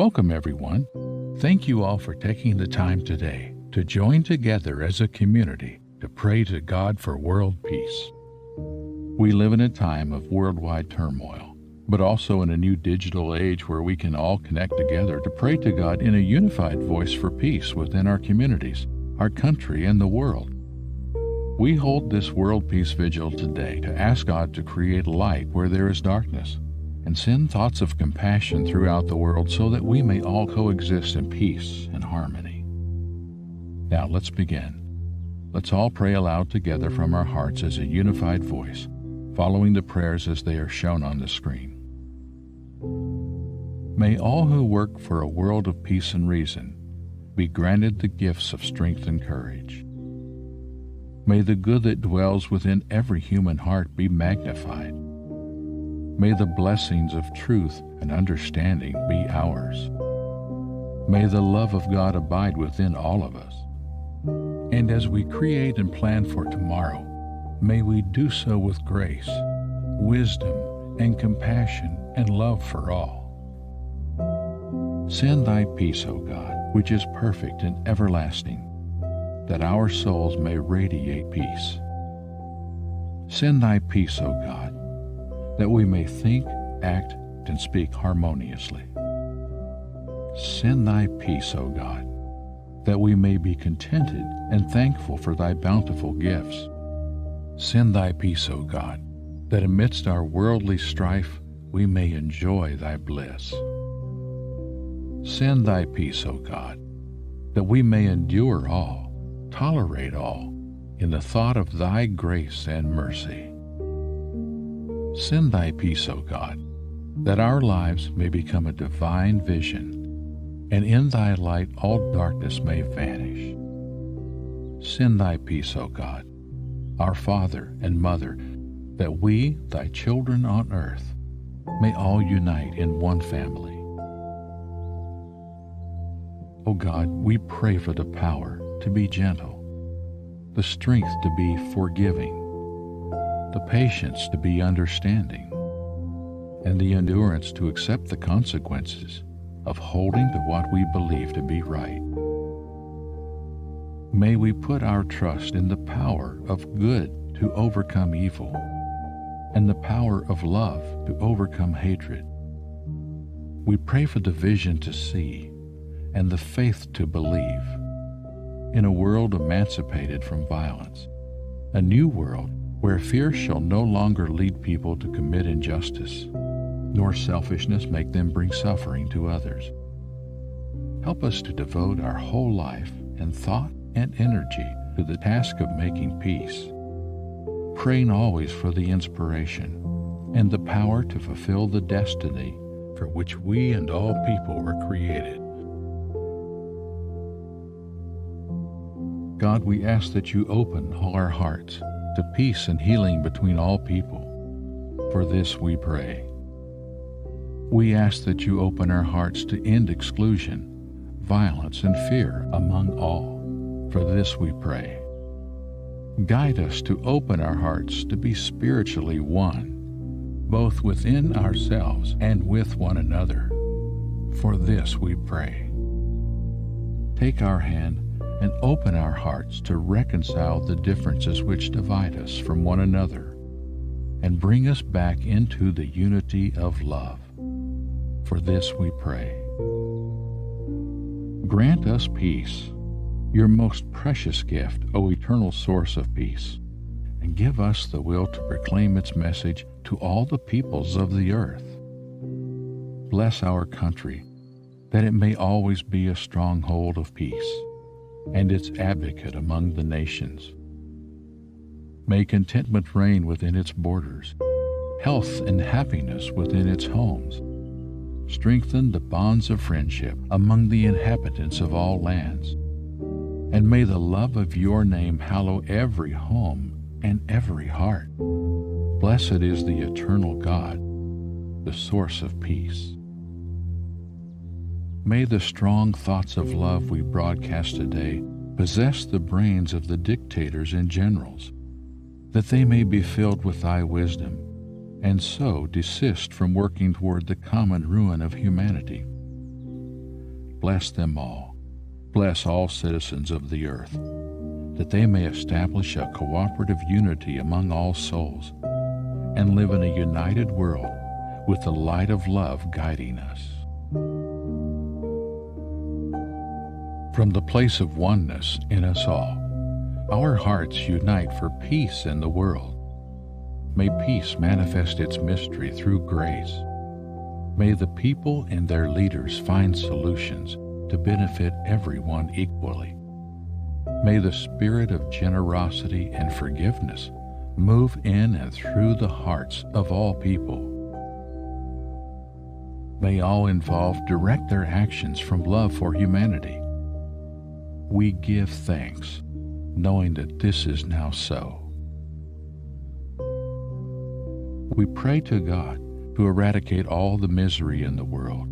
Welcome, everyone. Thank you all for taking the time today to join together as a community to pray to God for world peace. We live in a time of worldwide turmoil, but also in a new digital age where we can all connect together to pray to God in a unified voice for peace within our communities, our country, and the world. We hold this World Peace Vigil today to ask God to create light where there is darkness, and send thoughts of compassion throughout the world so that we may all coexist in peace and harmony. Now let's begin. Let's all pray aloud together from our hearts as a unified voice, following the prayers as they are shown on the screen. May all who work for a world of peace and reason be granted the gifts of strength and courage. May the good that dwells within every human heart be magnified. May the blessings of truth and understanding be ours. May the love of God abide within all of us. And as we create and plan for tomorrow, may we do so with grace, wisdom, and compassion and love for all. Send thy peace, O God, which is perfect and everlasting, that our souls may radiate peace. Send thy peace, O God, that we may think, act, and speak harmoniously. Send thy peace, O God, that we may be contented and thankful for thy bountiful gifts. Send thy peace, O God, that amidst our worldly strife we may enjoy thy bliss. Send thy peace, O God, that we may endure all, tolerate all, in the thought of thy grace and mercy. Send thy peace, O God, that our lives may become a divine vision, and in thy light all darkness may vanish. Send thy peace, O God, our Father and Mother, that we, thy children on earth, may all unite in one family. O God, we pray for the power to be gentle, the strength to be forgiving, the patience to be understanding, and the endurance to accept the consequences of holding to what we believe to be right. May we put our trust in the power of good to overcome evil, and the power of love to overcome hatred. We pray for the vision to see and the faith to believe in a world emancipated from violence, a new world where fear shall no longer lead people to commit injustice, nor selfishness make them bring suffering to others. Help us to devote our whole life and thought and energy to the task of making peace, praying always for the inspiration and the power to fulfill the destiny for which we and all people were created. God, we ask that you open all our hearts to peace and healing between all people. For this we pray. We ask that you open our hearts to end exclusion, violence, and fear among all. For this we pray. Guide us to open our hearts to be spiritually one, both within ourselves and with one another. For this we pray. Take our hand and open our hearts to reconcile the differences which divide us from one another, and bring us back into the unity of love. For this we pray. Grant us peace, your most precious gift, O eternal source of peace, and give us the will to proclaim its message to all the peoples of the earth. Bless our country, that it may always be a stronghold of peace, and its advocate among the nations. May contentment reign within its borders, health and happiness within its homes. Strengthen the bonds of friendship among the inhabitants of all lands. And may the love of your name hallow every home and every heart. Blessed is the eternal God, the source of peace. May the strong thoughts of love we broadcast today possess the brains of the dictators and generals, that they may be filled with thy wisdom, and so desist from working toward the common ruin of humanity. bless them all. Bless all citizens of the earth, that they may establish a cooperative unity among all souls and live in a united world with the light of love guiding us. From the place of oneness in us all, our hearts unite for peace in the world. May peace manifest its mystery through grace. May the people and their leaders find solutions to benefit everyone equally. May the spirit of generosity and forgiveness move in and through the hearts of all people. May all involved direct their actions from love for humanity. We give thanks, knowing that this is now so. We pray to God to eradicate all the misery in the world,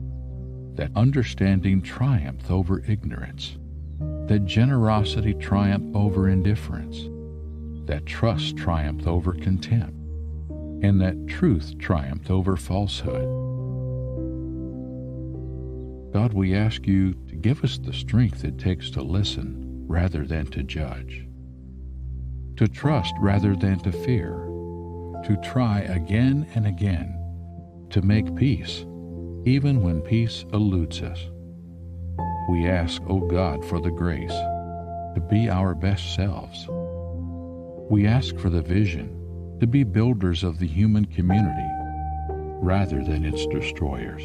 that understanding triumph over ignorance, that generosity triumph over indifference, that trust triumph over contempt, and that truth triumph over falsehood. God, we ask you to give us the strength it takes to listen rather than to judge, to trust rather than to fear, to try again and again, to make peace, even when peace eludes us. We ask, O God, for the grace to be our best selves. We ask for the vision to be builders of the human community rather than its destroyers.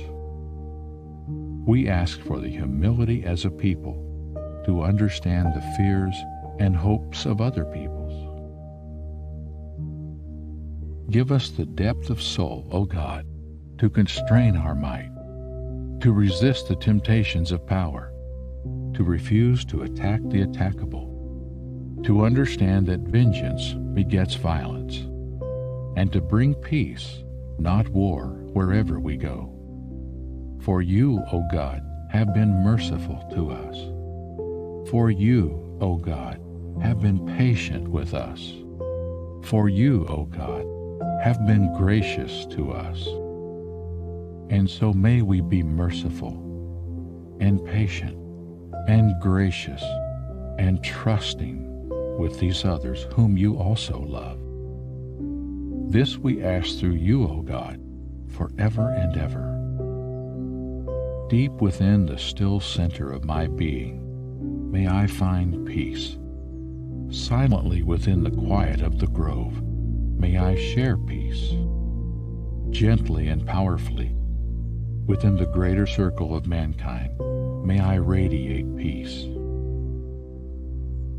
We ask for the humility as a people to understand the fears and hopes of other peoples. Give us the depth of soul, O God, to constrain our might, to resist the temptations of power, to refuse to attack the attackable, to understand that vengeance begets violence, and to bring peace, not war, wherever we go. For you, O God, have been merciful to us. For you, O God, have been patient with us. For you, O God, have been gracious to us. And so may we be merciful and patient and gracious and trusting with these others whom you also love. This we ask through you, O God, forever and ever. Deep within the still center of my being, may I find peace. Silently within the quiet of the grove, may I share peace. Gently and powerfully, within the greater circle of mankind, may I radiate peace.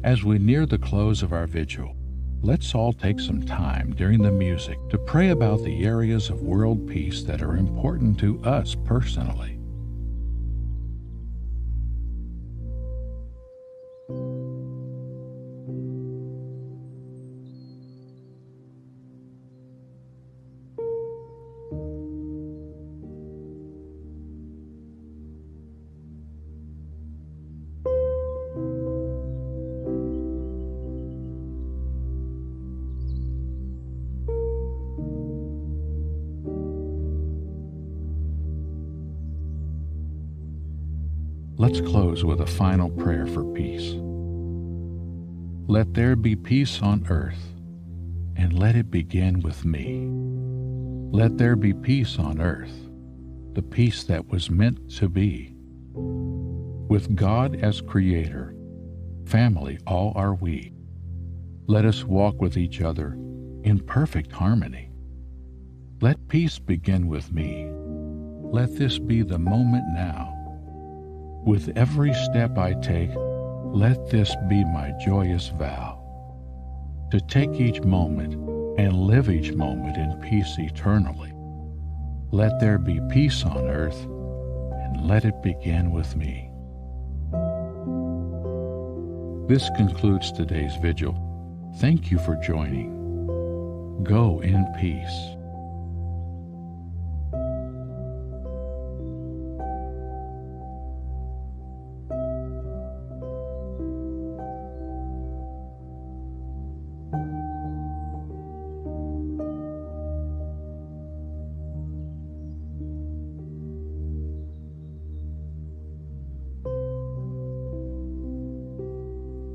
As we near the close of our vigil, let's all take some time during the music to pray about the areas of world peace that are important to us personally. Let's close with a final prayer for peace. Let there be peace on earth, and let it begin with me. Let there be peace on earth, the peace that was meant to be. With God as creator, family all are we. Let us walk with each other in perfect harmony. Let peace begin with me. Let this be the moment now. With every step I take, let this be my joyous vow, to take each moment and live each moment in peace eternally. Let there be peace on earth, and let it begin with me. This concludes today's vigil. Thank you for joining. Go in peace.